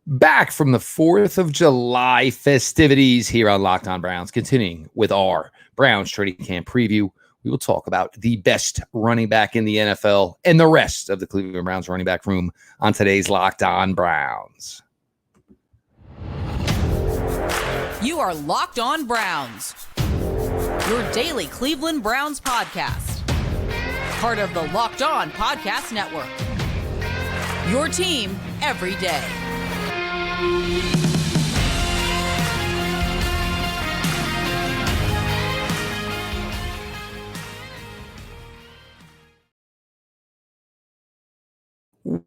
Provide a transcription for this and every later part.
Back from the 4th of July festivities here on Locked On Browns, continuing with our Browns training camp preview. We will talk about the best running back in the NFL and the rest of the Cleveland Browns running back room on today's Locked On Browns. You are Locked On Browns, your daily Cleveland Browns podcast. Part of the Locked On Podcast Network. Your team every day.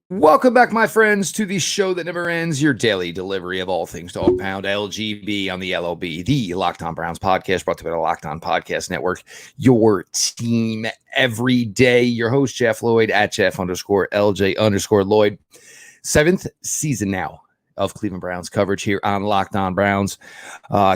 Welcome back, my friends, to the show that never ends, your daily delivery of all things Dog Pound LGB on the LOB, the Locked On Browns podcast, brought to you by the Locked On Podcast Network, your team every day. Your host, Jeff Lloyd, at Jeff_LJ_Lloyd. 7th season now of Cleveland Browns coverage here on Locked On Browns.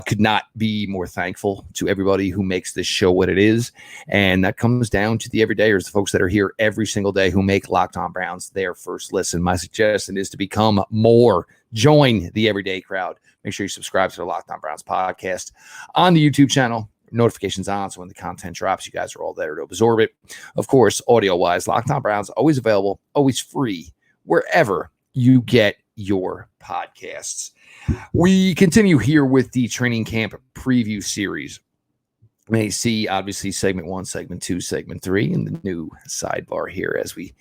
Could not be more thankful to everybody who makes this show what it is. And that comes down to the everydayers, the folks that are here every single day who make Locked On Browns their first listen. My suggestion is to become more. Join the everyday crowd. Make sure you subscribe to the Locked On Browns podcast on the YouTube channel. Notifications on, so when the content drops, you guys are all there to absorb it. Of course, audio-wise, Locked On Browns, always available, always free, wherever you get your podcasts. We continue here with the training camp preview series. You may see, obviously, segment 1, segment 2, segment 3, and the new sidebar here as we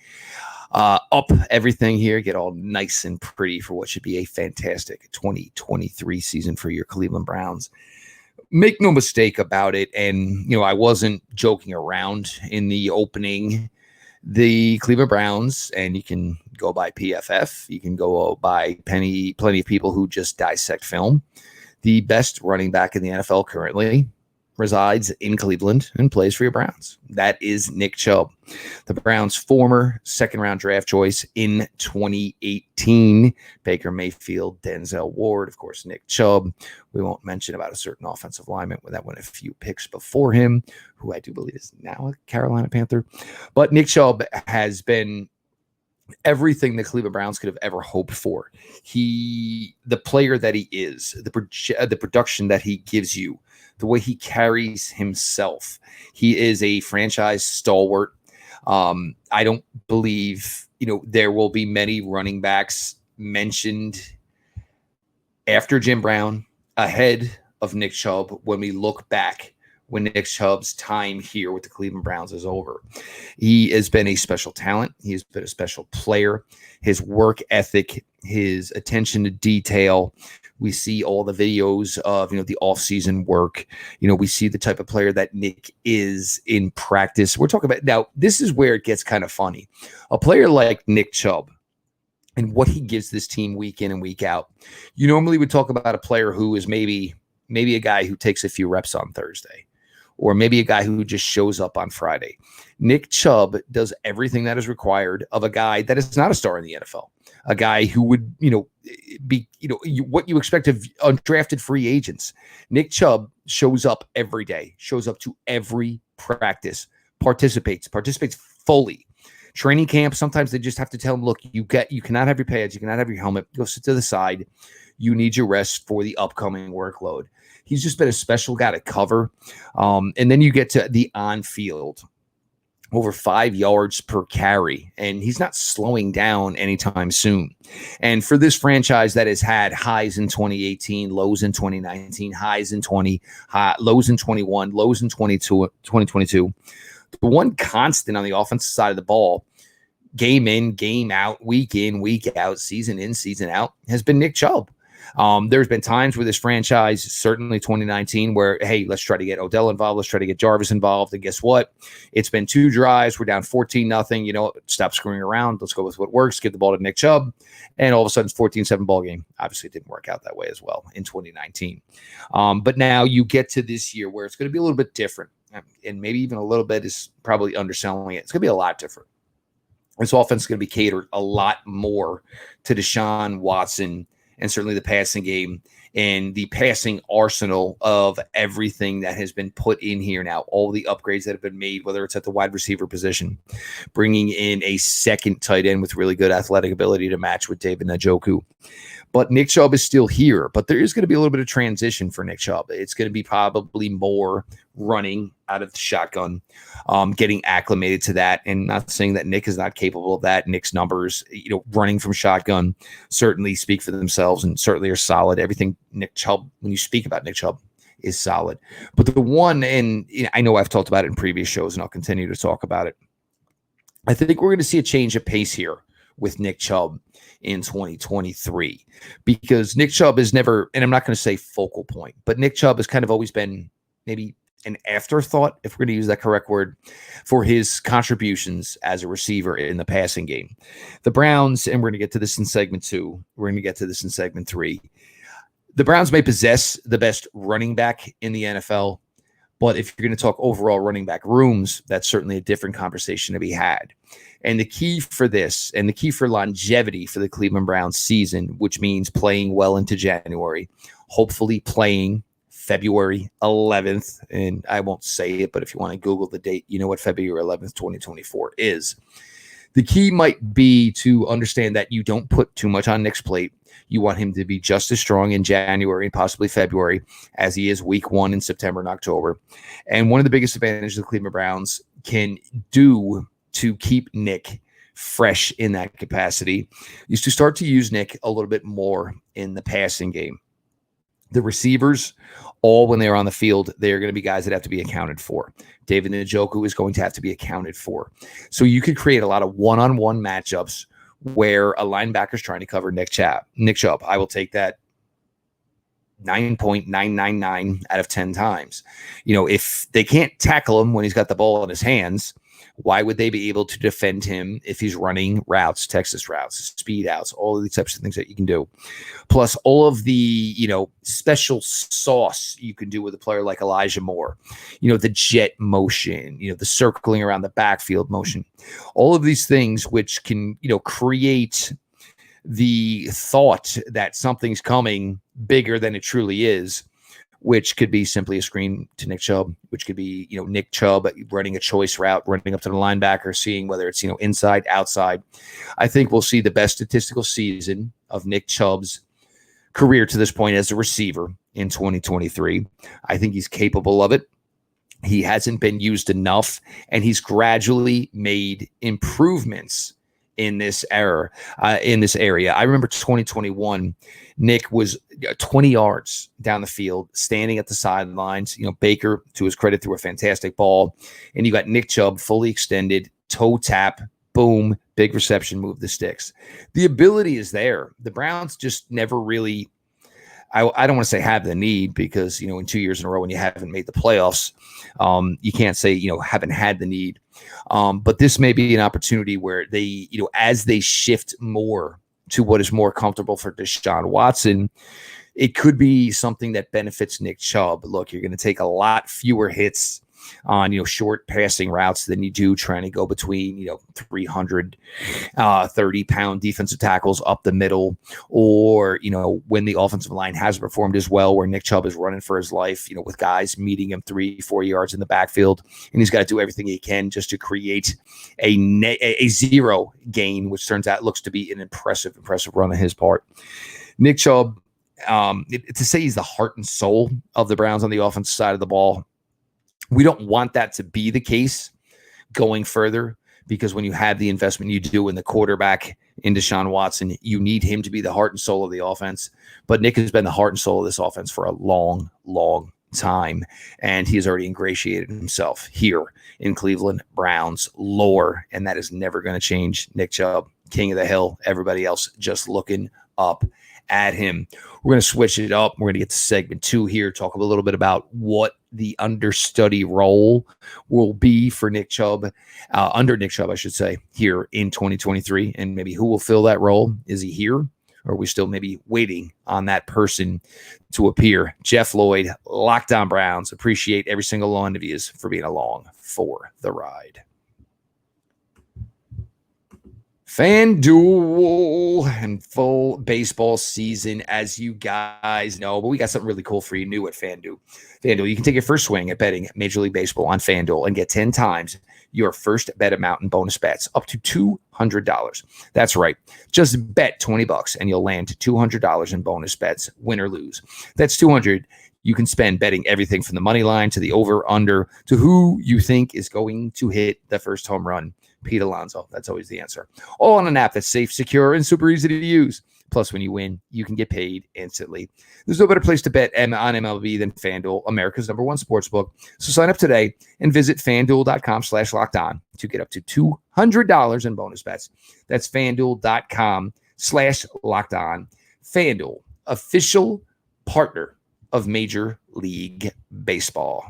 up everything here, get all nice and pretty for what should be a fantastic 2023 season for your Cleveland Browns. Make no mistake about it, and I wasn't joking around in the opening. The Cleveland Browns, and you can go by PFF, you can go by plenty of people who just dissect film. The best running back in the NFL currently resides in Cleveland and plays for your Browns. That is Nick Chubb, the Browns' former second-round draft choice in 2018. Baker Mayfield, Denzel Ward, of course, Nick Chubb. We won't mention about a certain offensive lineman that went a few picks before him, who I do believe is now a Carolina Panther. But Nick Chubb has been everything the Cleveland Browns could have ever hoped for. The player that he is, the production that he gives you, the way he carries himself. He is a franchise stalwart. I don't believe, there will be many running backs mentioned after Jim Brown, ahead of Nick Chubb when we look back, when Nick Chubb's time here with the Cleveland Browns is over. He has been a special talent. He has been a special player. His work ethic, his attention to detail. We see all the videos of, the off-season work. We see the type of player that Nick is in practice. We're talking about, now, this is where it gets kind of funny. A player like Nick Chubb and what he gives this team week in and week out. You normally would talk about a player who is maybe a guy who takes a few reps on Thursday, or maybe a guy who just shows up on Friday. Nick Chubb does everything that is required of a guy that is not a star in the NFL, a guy who would, be, what you expect of undrafted free agents. Nick Chubb shows up every day, shows up to every practice, participates fully. Training camp, sometimes they just have to tell him, look, you cannot have your pads, you cannot have your helmet, go sit to the side. You need your rest for the upcoming workload. He's just been a special guy to cover. And then you get to the on-field, over 5 yards per carry, and he's not slowing down anytime soon. And for this franchise that has had highs in 2018, lows in 2019, highs in 20, lows in 21, lows in 2022, the one constant on the offensive side of the ball, game in, game out, week in, week out, season in, season out, has been Nick Chubb. There's been times with this franchise, certainly 2019, where, hey, let's try to get Odell involved. Let's try to get Jarvis involved. And guess what? It's been 2 drives. We're down 14-0. Stop screwing around. Let's go with what works. Give the ball to Nick Chubb. And all of a sudden, it's 14-7 ball game. Obviously, it didn't work out that way as well in 2019. But now you get to this year where it's going to be a little bit different. And maybe even a little bit is probably underselling it. It's going to be a lot different. This offense is going to be catered a lot more to Deshaun Watson and certainly the passing game and the passing arsenal of everything that has been put in here now, all the upgrades that have been made, whether it's at the wide receiver position, bringing in a second tight end with really good athletic ability to match with David Njoku. But Nick Chubb is still here, but there is going to be a little bit of transition for Nick Chubb. It's going to be probably more running out of the shotgun, getting acclimated to that. And not saying that Nick is not capable of that. Nick's numbers, running from shotgun certainly speak for themselves and certainly are solid. Everything Nick Chubb, when you speak about Nick Chubb, is solid. But the one, and I know I've talked about it in previous shows and I'll continue to talk about it, I think we're going to see a change of pace here with Nick Chubb in 2023, because Nick Chubb is never, and I'm not going to say focal point, but Nick Chubb has kind of always been maybe an afterthought, if we're going to use that correct word, for his contributions as a receiver in the passing game. The Browns, and we're going to get to this in segment 2, we're going to get to this in segment 3. The Browns may possess the best running back in the NFL, but if you're going to talk overall running back rooms, that's certainly a different conversation to be had. And the key for this, and the key for longevity for the Cleveland Browns season, which means playing well into January, hopefully playing February 11th, and I won't say it, but if you want to Google the date, you know what February 11th, 2024 is. The key might be to understand that you don't put too much on Nick's plate. You want him to be just as strong in January and possibly February as he is week 1 in September and October. And one of the biggest advantages the Cleveland Browns can do to keep Nick fresh in that capacity is to start to use Nick a little bit more in the passing game. The receivers, all when they're on the field, they're going to be guys that have to be accounted for. David Njoku is going to have to be accounted for. So you could create a lot of one-on-one matchups where a linebacker is trying to cover Nick Chubb. I will take that 9.999 out of 10 times. If they can't tackle him when he's got the ball in his hands, why would they be able to defend him if he's running routes, Texas routes, speed outs, all of these types of things that you can do? Plus all of the, special sauce you can do with a player like Elijah Moore, the jet motion, the circling around the backfield motion, all of these things which can, create the thought that something's coming bigger than it truly is, which could be simply a screen to Nick Chubb, which could be, Nick Chubb running a choice route, running up to the linebacker, seeing whether it's, inside, outside. I think we'll see the best statistical season of Nick Chubb's career to this point as a receiver in 2023. I think he's capable of it. He hasn't been used enough, and he's gradually made improvements in this area. I remember 2021, Nick was 20 yards down the field, standing at the sidelines. Baker, to his credit, threw a fantastic ball, and you got Nick Chubb fully extended, toe tap, boom, big reception, move the sticks. The ability is there. The Browns just never really, I don't want to say have the need, because, in 2 years in a row when you haven't made the playoffs, you can't say, haven't had the need. But this may be an opportunity where they, as they shift more to what is more comfortable for Deshaun Watson, it could be something that benefits Nick Chubb. Look, you're going to take a lot fewer hits on, short passing routes than you do trying to go between, 330-pound defensive tackles up the middle, or, when the offensive line hasn't performed as well, where Nick Chubb is running for his life, with guys meeting him 3-4 yards in the backfield, and he's got to do everything he can just to create a zero gain, which turns out looks to be an impressive run on his part. Nick Chubb, to say he's the heart and soul of the Browns on the offensive side of the ball, we don't want that to be the case going further, because when you have the investment you do in the quarterback in Deshaun Watson, you need him to be the heart and soul of the offense. But Nick has been the heart and soul of this offense for a long, long time, and he has already ingratiated himself here in Cleveland Browns lore, and that is never going to change. Nick Chubb, king of the hill, everybody else just looking up at him. We're going to switch it up. We're going to get to segment 2 here, talk a little bit about what the understudy role will be for Nick Chubb, under Nick Chubb, I should say, here in 2023, and maybe who will fill that role. Is he here, or are we still maybe waiting on that person to appear? Jeff Lloyd, Locked On Browns. Appreciate every single one of you for being along for the ride. FanDuel and full baseball season, as you guys know, but we got something really cool for you new at FanDuel. FanDuel, you can take your first swing at betting Major League Baseball on FanDuel and get 10 times your first bet amount in bonus bets, up to $200. That's right. Just bet $20 and you'll land $200 in bonus bets, win or lose. That's $200 you can spend betting everything from the money line to the over, under, to who you think is going to hit the first home run. Pete Alonso. That's always the answer. All on an app that's safe, secure, and super easy to use. Plus, when you win, you can get paid instantly. There's no better place to bet on MLB than FanDuel, America's #1 sportsbook. So sign up today and visit FanDuel.com/lockedon to get up to $200 in bonus bets. That's FanDuel.com/lockedon. FanDuel, official partner of Major League Baseball.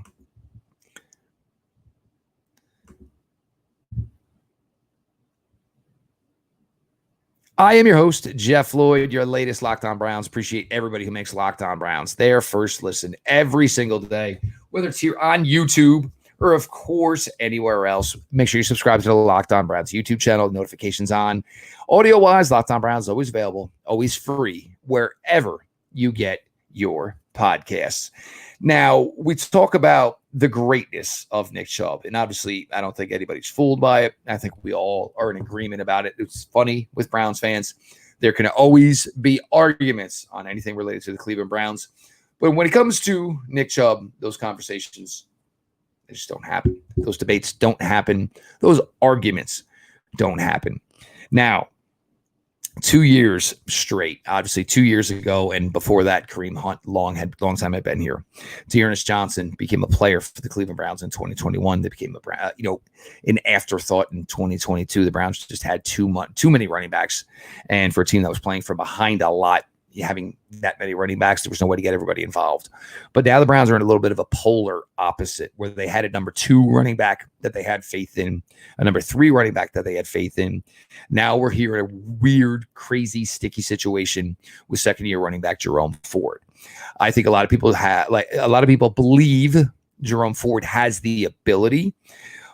I am your host, Jeff Lloyd, your latest Locked On Browns. Appreciate everybody who makes Locked On Browns their first listen every single day, whether it's here on YouTube or, of course, anywhere else. Make sure you subscribe to the Locked On Browns YouTube channel, notifications on. Audio-wise, Locked On Browns is always available, always free, wherever you get your podcasts. Now, we talk about the greatness of Nick Chubb, and obviously, I don't think anybody's fooled by it. I think we all are in agreement about it. It's funny with Browns fans. There can always be arguments on anything related to the Cleveland Browns. But when it comes to Nick Chubb, those conversations, they just don't happen. Those debates don't happen. Those arguments don't happen. Now, 2 years straight, obviously 2 years ago, and before that, Kareem Hunt, long time had been here. Dearness Johnson became a player for the Cleveland Browns in 2021. They became an afterthought in 2022. The Browns just had too many running backs, and for a team that was playing from behind a lot, having that many running backs, there was no way to get everybody involved. But now the Browns are in a little bit of a polar opposite, where they had a number 2 running back that they had faith in, a number 3 running back that they had faith in. Now we're here in a weird, crazy, sticky situation with second-year running back Jerome Ford. I think a lot of people believe Jerome Ford has the ability,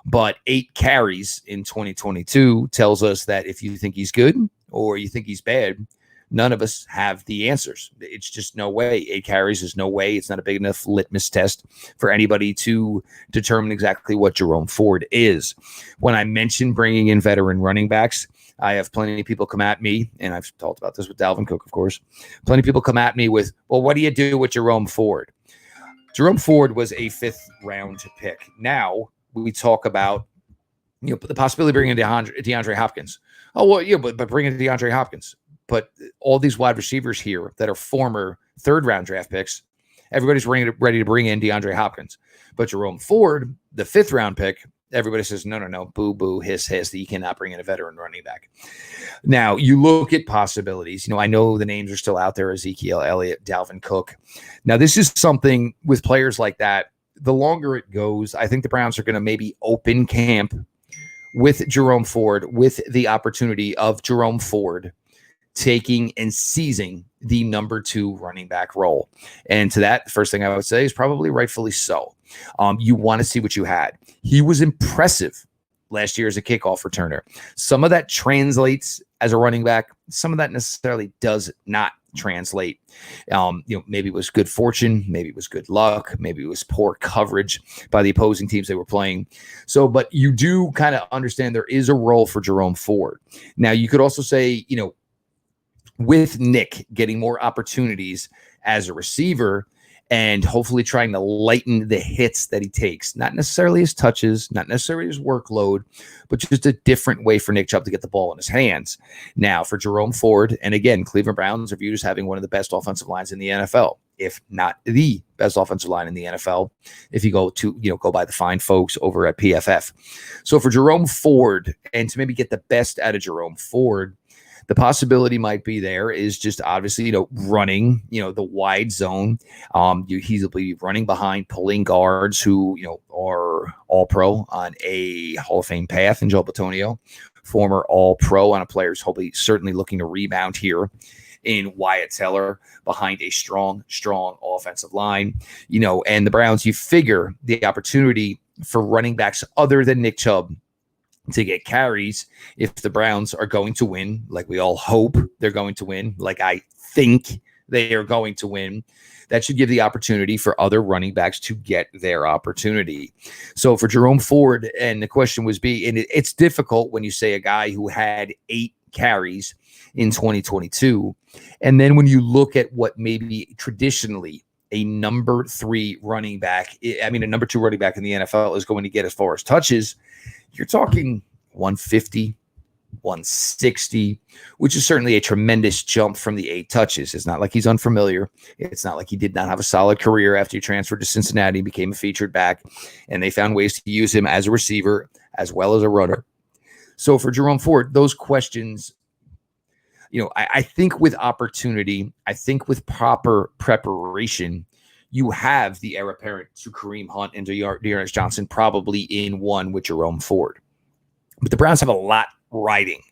but 8 carries in 2022 tells us that if you think he's good or you think he's bad, none of us have the answers. It's just no way. 8 carries is no way. It's not a big enough litmus test for anybody to determine exactly what Jerome Ford is. When I mention bringing in veteran running backs, I have plenty of people come at me, and I've talked about this with Dalvin Cook, of course. Plenty of people come at me with, well, what do you do with Jerome Ford? Jerome Ford was a 5th-round pick. Now we talk about the possibility of bringing in DeAndre Hopkins. Oh, well, yeah, but bringing in DeAndre Hopkins. But all these wide receivers here that are former 3rd-round draft picks, everybody's ready to bring in DeAndre Hopkins. But Jerome Ford, the 5th-round pick, everybody says, no, boo, hiss, that you cannot bring in a veteran running back. Now, you look at possibilities. I know the names are still out there, Ezekiel Elliott, Dalvin Cook. Now, this is something with players like that, the longer it goes, I think the Browns are going to maybe open camp with Jerome Ford, with the opportunity of Jerome Ford taking and seizing the number 2 running back role. And to that, first thing I would say is probably rightfully so. You want to see what you had. He was impressive last year as a kickoff returner. Some of that translates as a running back. Some of that necessarily does not translate. Maybe it was good fortune. Maybe it was good luck. Maybe it was poor coverage by the opposing teams they were playing. But you do kind of understand there is a role for Jerome Ford. Now, you could also say, with Nick getting more opportunities as a receiver and hopefully trying to lighten the hits that he takes, not necessarily his touches, not necessarily his workload, but just a different way for Nick Chubb to get the ball in his hands. Now, for Jerome Ford, and again, Cleveland Browns are viewed as having one of the best offensive lines in the NFL, if not the best offensive line in the NFL, if you go by the fine folks over at PFF. So for Jerome Ford, and to maybe get the best out of Jerome Ford, the possibility might be there is just obviously, running, the wide zone. He'll be running behind, pulling guards who, are all pro on a Hall of Fame path in Joe Bitonio, former all pro on a player who's certainly looking to rebound here in Wyatt Teller behind a strong offensive line, and the Browns, you figure the opportunity for running backs other than Nick Chubb to get carries if the Browns are going to win, like we all hope they're going to win, like I think they are going to win. That should give the opportunity for other running backs to get their opportunity. So for Jerome Ford, and the question was it's difficult when you say a guy who had 8 carries in 2022, and then when you look at what maybe traditionally a number 3 running back, a number 2 running back in the NFL is going to get as far as touches, you're talking 150, 160, which is certainly a tremendous jump from the 8 touches. It's not like he's unfamiliar. It's not like he did not have a solid career after he transferred to Cincinnati, became a featured back, and they found ways to use him as a receiver as well as a runner. So for Jerome Ford, those questions, I think with opportunity, I think with proper preparation, you have the heir apparent to Kareem Hunt and Dearness Johnson probably in one with Jerome Ford. But the Browns have a lot riding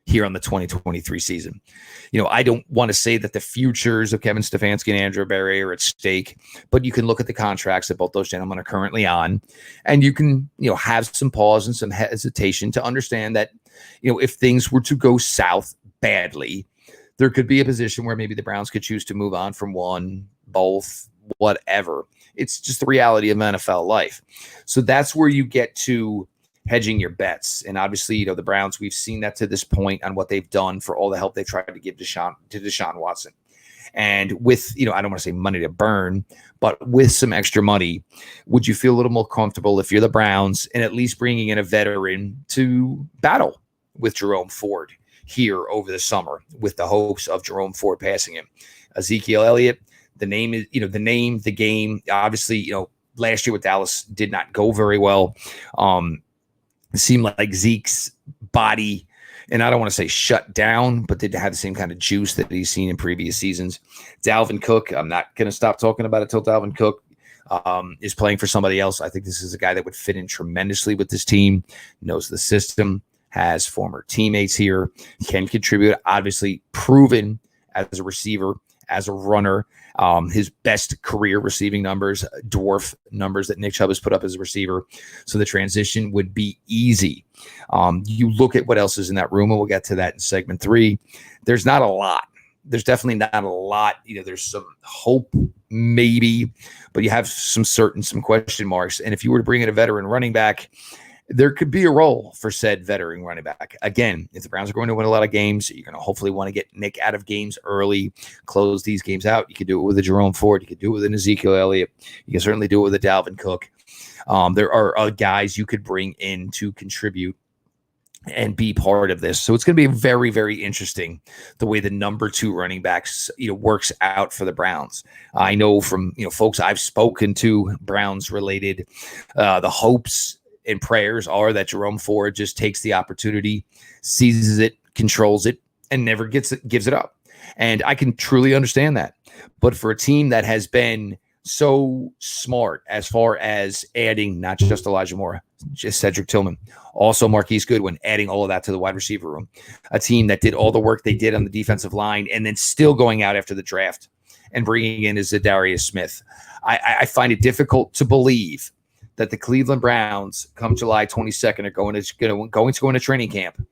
here on the 2023 season. I don't want to say that the futures of Kevin Stefanski and Andrew Berry are at stake, but you can look at the contracts that both those gentlemen are currently on, and you can, have some pause and some hesitation to understand that, if things were to go south badly, there could be a position where maybe the Browns could choose to move on from one, both, whatever. It's just the reality of NFL life. So that's where you get to hedging your bets. And obviously, the Browns, we've seen that to this point on what they've done for all the help they tried to give to Deshaun Watson. And with, I don't want to say money to burn, but with some extra money, would you feel a little more comfortable if you're the Browns and at least bringing in a veteran to battle with Jerome Ford here over the summer with the hopes of Jerome Ford passing him? Ezekiel Elliott, the name is, the game, obviously, last year with Dallas did not go very well. It seemed like Zeke's body, and I don't want to say shut down, but did have the same kind of juice that he's seen in previous seasons. Dalvin Cook, I'm not going to stop talking about it till Dalvin Cook is playing for somebody else. I think this is a guy that would fit in tremendously with this team, knows the system, has former teammates here, can contribute, obviously proven as a receiver, as a runner. His best career receiving numbers, dwarf numbers that Nick Chubb has put up as a receiver. So the transition would be easy. You look at what else is in that room, and we'll get to that in segment 3. There's not a lot. There's definitely not a lot. There's some hope maybe, but you have some question marks. And if you were to bring in a veteran running back, there could be a role for said veteran running back. Again, if the Browns are going to win a lot of games, you're going to hopefully want to get Nick out of games early, close these games out. You could do it with a Jerome Ford. You could do it with an Ezekiel Elliott. You can certainly do it with a Dalvin Cook. There are guys you could bring in to contribute and be part of this. So it's going to be very, very interesting the way the number 2 running backs, works out for the Browns. I know from, folks I've spoken to, Browns related, the hopes and prayers are that Jerome Ford just takes the opportunity, seizes it, controls it, and never gives it up. And I can truly understand that. But for a team that has been so smart as far as adding not just Elijah Moore, just Cedric Tillman, also Marquise Goodwin, adding all of that to the wide receiver room, a team that did all the work they did on the defensive line and then still going out after the draft and bringing in Zadarius Smith. I find it difficult to believe that the Cleveland Browns come July 22nd are going to go into training camp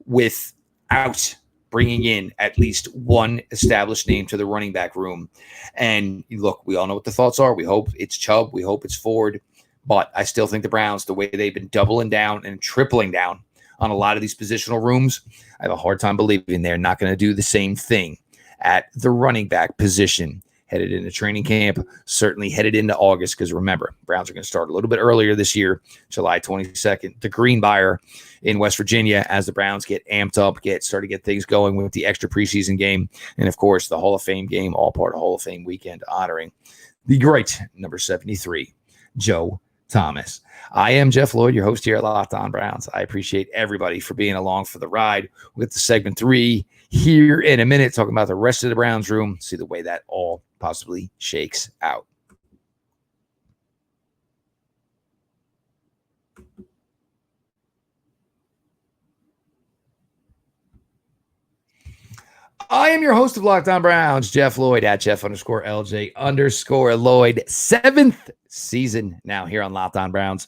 without bringing in at least one established name to the running back room. And look, we all know what the thoughts are. We hope it's Chubb. We hope it's Ford. But I still think the Browns, the way they've been doubling down and tripling down on a lot of these positional rooms, I have a hard time believing they're not going to do the same thing at the running back position. Headed into training camp, certainly headed into August, because remember, Browns are going to start a little bit earlier this year, July 22nd, the Greenbrier in West Virginia, as the Browns get amped up, start to get things going with the extra preseason game, and of course, the Hall of Fame game, all part of Hall of Fame weekend, honoring the great number 73, Joe Thomas. I am Jeff Lloyd, your host here at Locked On Browns. I appreciate everybody for being along for the ride. We'll get to segment 3 here in a minute, talking about the rest of the Browns room, see the way that all possibly shakes out. I am your host of Locked On Browns, Jeff Lloyd, at Jeff_LJ_Lloyd. 7th season now here on Locked On Browns.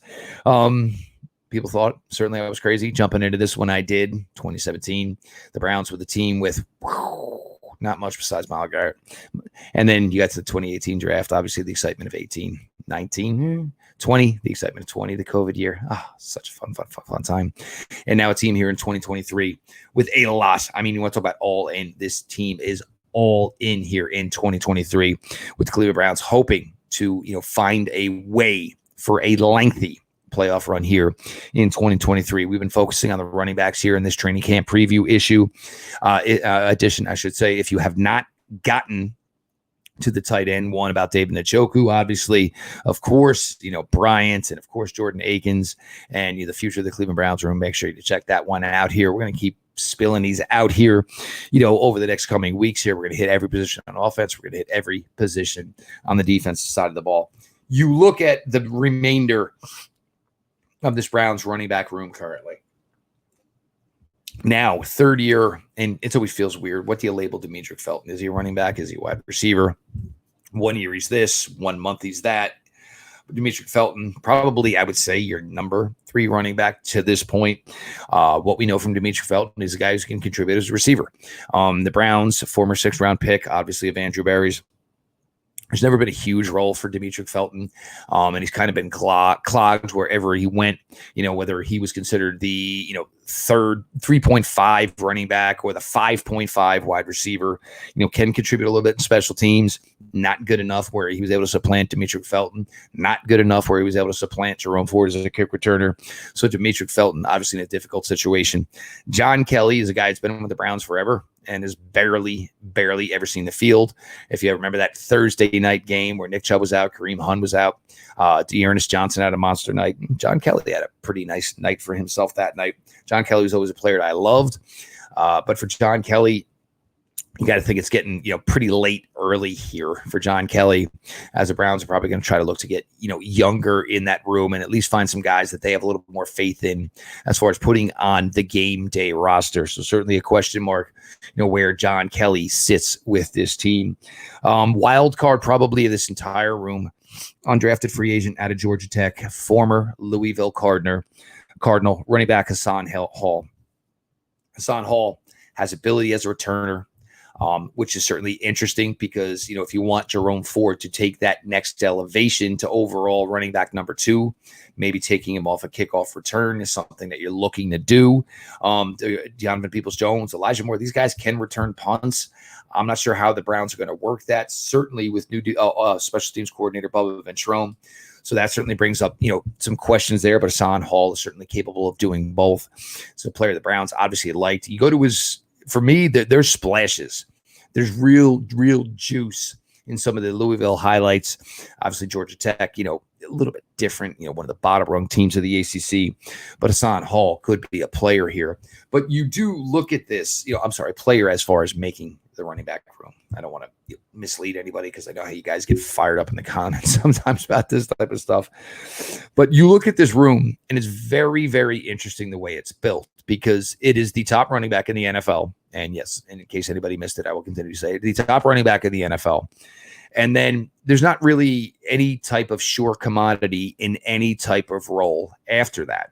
people thought. Certainly I was crazy jumping into this when I did. 2017, the Browns were the team with not much besides Myles Garrett. And then you got to the 2018 draft, obviously the excitement of 18, 19, 20, the excitement of 20, the COVID year. Such a fun time. And now a team here in 2023 with a lot. I mean, you want to talk about all in. This team is all in here in 2023 with the Cleveland Browns hoping to, find a way for a lengthy playoff run here in 2023. We've been focusing on the running backs here in this training camp preview edition, I should say. If you have not gotten to the tight end one about David Njoku, obviously, of course, Bryant, and of course Jordan Akins, and the future of the Cleveland Browns room. Make sure you check that one out here. We're going to keep spilling these out here, over the next coming weeks here. We're going to hit every position on offense. We're going to hit every position on the defensive side of the ball. You look at the remainder of this Browns running back room currently. Now, third year, and it always feels weird. What do you label Demetric Felton? Is he a running back? Is he a wide receiver? 1 year he's this, 1 month he's that. But Demetric Felton, probably, I would say, your number 3 running back to this point. What we know from Demetric Felton is a guy who can contribute as a receiver. The Browns, former 6th-round pick, obviously, of Andrew Berry's. There's never been a huge role for Demetric Felton, and he's kind of been clogged wherever he went, whether he was considered the, third 3.5 running back or the 5.5 wide receiver, can contribute a little bit in special teams. Not good enough where he was able to supplant Demetric Felton. Not good enough where he was able to supplant Jerome Ford as a kick returner. So Demetric Felton, obviously in a difficult situation. John Kelly is a guy that's been with the Browns forever and has barely ever seen the field. If you remember that Thursday night game where Nick Chubb was out, Kareem Hunt was out, Dearness Johnson had a monster night. John Kelly had a pretty nice night for himself that night. John Kelly was always a player that I loved. But for John Kelly, you got to think it's getting, pretty late early here for John Kelly, as the Browns are probably going to try to look to get, younger in that room and at least find some guys that they have a little more faith in as far as putting on the game day roster. So certainly a question mark, where John Kelly sits with this team. Wild card probably of this entire room, undrafted free agent out of Georgia Tech, former Louisville Cardinal running back Hassan Hall. Hassan Hall has ability as a returner, which is certainly interesting because, if you want Jerome Ford to take that next elevation to overall running back number 2, maybe taking him off a kickoff return is something that you're looking to do. Donovan Peoples-Jones, Elijah Moore, these guys can return punts. I'm not sure how the Browns are going to work that, certainly with new special teams coordinator Bubba Ventrone. So that certainly brings up, some questions there, but Hassan Hall is certainly capable of doing both. So a player the Browns obviously liked. You go to for me, there's splashes. There's real juice in some of the Louisville highlights. Obviously, Georgia Tech, a little bit different, one of the bottom rung teams of the ACC. But Hassan Hall could be a player here. But you do look at this, player as far as making the running back room. I don't want to mislead anybody because I know how you guys get fired up in the comments sometimes about this type of stuff. But you look at this room, and it's very, very interesting the way it's built because it is the top running back in the NFL. And yes, and in case anybody missed it, I will continue to say it, the top running back in the NFL. And then there's not really any type of sure commodity in any type of role after that.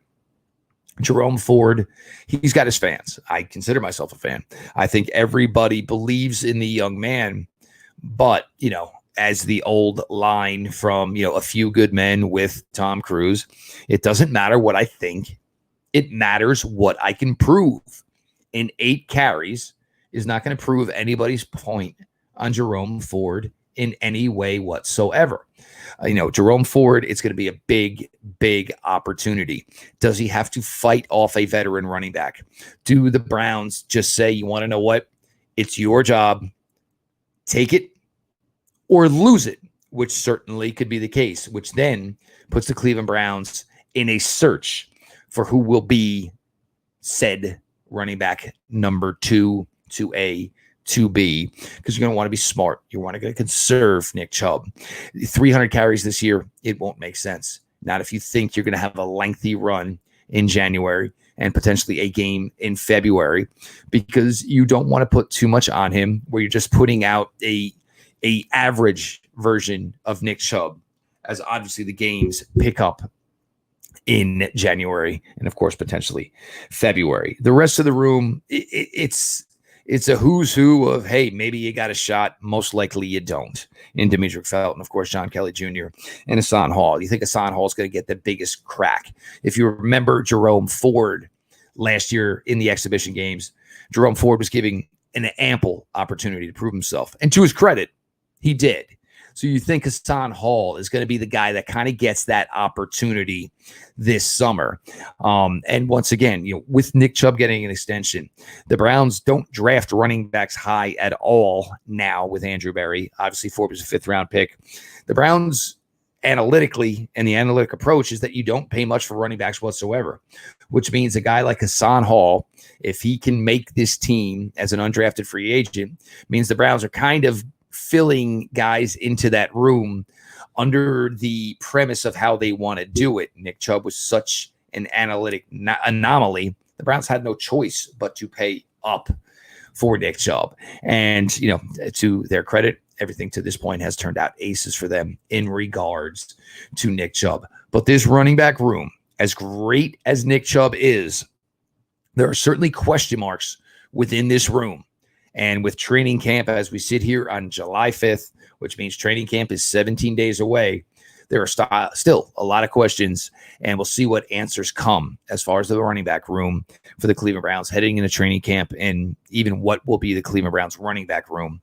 Jerome Ford, he's got his fans. I consider myself a fan. I think everybody believes in the young man, but, as the old line from, A Few Good Men with Tom Cruise, it doesn't matter what I think. It matters what I can prove. And 8 carries is not going to prove anybody's point on Jerome Ford in any way whatsoever. Jerome Ford, it's going to be a big opportunity. Does he have to fight off a veteran running back? Do the Browns just say, you want to know what? It's your job. Take it or lose it, which certainly could be the case, which then puts the Cleveland Browns in a search for who will be said running back number 2, 2A, 2B, because you're going to want to be smart. You want to conserve Nick Chubb. 300 carries this year, it won't make sense. Not if you think you're going to have a lengthy run in January and potentially a game in February, because you don't want to put too much on him where you're just putting out a average version of Nick Chubb, as obviously the games pick up in January and, of course, potentially February. The rest of the room, it's a who's who of, hey, maybe you got a shot. Most likely you don't. In Demetric Felton, of course, John Kelly Jr. and Hassan Hall. You think Hassan Hall is going to get the biggest crack? If you remember Jerome Ford last year in the exhibition games, Jerome Ford was giving an ample opportunity to prove himself. And to his credit, he did. So you think Hassan Hall is going to be the guy that kind of gets that opportunity this summer. And once again, with Nick Chubb getting an extension, the Browns don't draft running backs high at all now with Andrew Berry. Obviously, Ford was a 5th-round pick. The Browns analytically, and the analytic approach is that you don't pay much for running backs whatsoever, which means a guy like Hassan Hall, if he can make this team as an undrafted free agent, means the Browns are kind of filling guys into that room under the premise of how they want to do it. Nick Chubb was such an analytic anomaly. The Browns had no choice but to pay up for Nick Chubb. And, to their credit, everything to this point has turned out aces for them in regards to Nick Chubb. But this running back room, as great as Nick Chubb is, there are certainly question marks within this room. And with training camp, as we sit here on July 5th, which means training camp is 17 days away, there are still a lot of questions, and we'll see what answers come as far as the running back room for the Cleveland Browns heading into training camp, and even what will be the Cleveland Browns running back room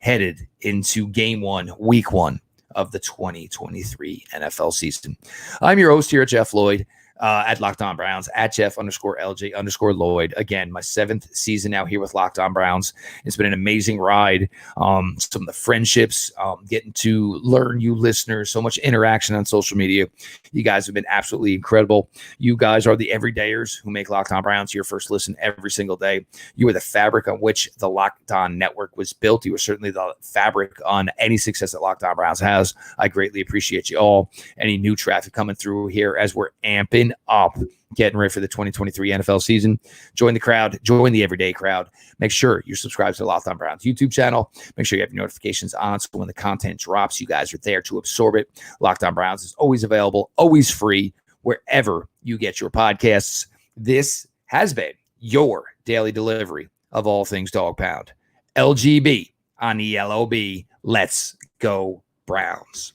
headed into game 1, week 1 of the 2023 NFL season. I'm your host here at Jeff Lloyd. At Locked On Browns, at Jeff_LJ_Lloyd. Again, my 7th season now here with Locked On Browns. It's been an amazing ride. Some of the friendships, getting to learn you listeners, so much interaction on social media. You guys have been absolutely incredible. You guys are the everydayers who make Locked On Browns your first listen every single day. You are the fabric on which the Locked On Network was built. You are certainly the fabric on any success that Locked On Browns has. I greatly appreciate you all. Any new traffic coming through here as we're amping up, getting ready for the 2023 NFL season. Join the crowd, join the everyday crowd. Make sure you're subscribed to the Locked On Browns YouTube channel. Make sure you have your notifications on so when the content drops, you guys are there to absorb it. Locked On Browns is always available, always free, wherever you get your podcasts. This has been your daily delivery of all things Dog Pound. LGB on the LOB. Let's go Browns.